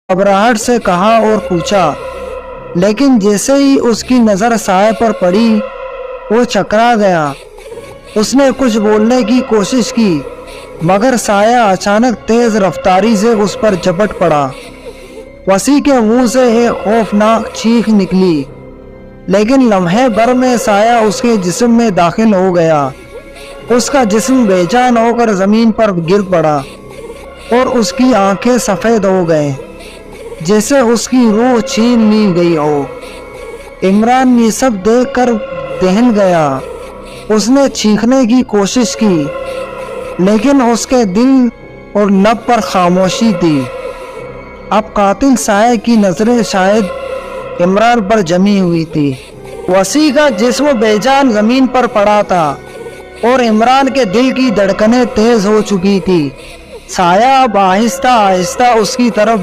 घबराहट से कहा और पूछा, लेकिन जैसे ही उसकी नज़र साया पर पड़ी वो चकरा गया। उसने कुछ बोलने की कोशिश की मगर साया अचानक तेज रफ्तारी से उस पर झपट पड़ा। वसी के मुंह से एक खौफनाक चीख निकली, लेकिन लम्हे भर में साया उसके जिस्म में दाखिल हो गया। उसका जिस्म बेजान होकर ज़मीन पर गिर पड़ा और उसकी आंखें सफ़ेद हो गए, जैसे उसकी रूह छीन ली गई हो। इमरान ये सब देखकर दहल गया। उसने चीखने की कोशिश की, लेकिन उसके दिल और लब पर खामोशी थी। अब कातिल साया की नज़रें शायद इमरान पर जमी हुई थी। वसी का जिस्म बेजान ज़मीन पर पड़ा था और इमरान के दिल की धड़कनें तेज़ हो चुकी थी। साया अब आहिस्ता आहिस्ता उसकी तरफ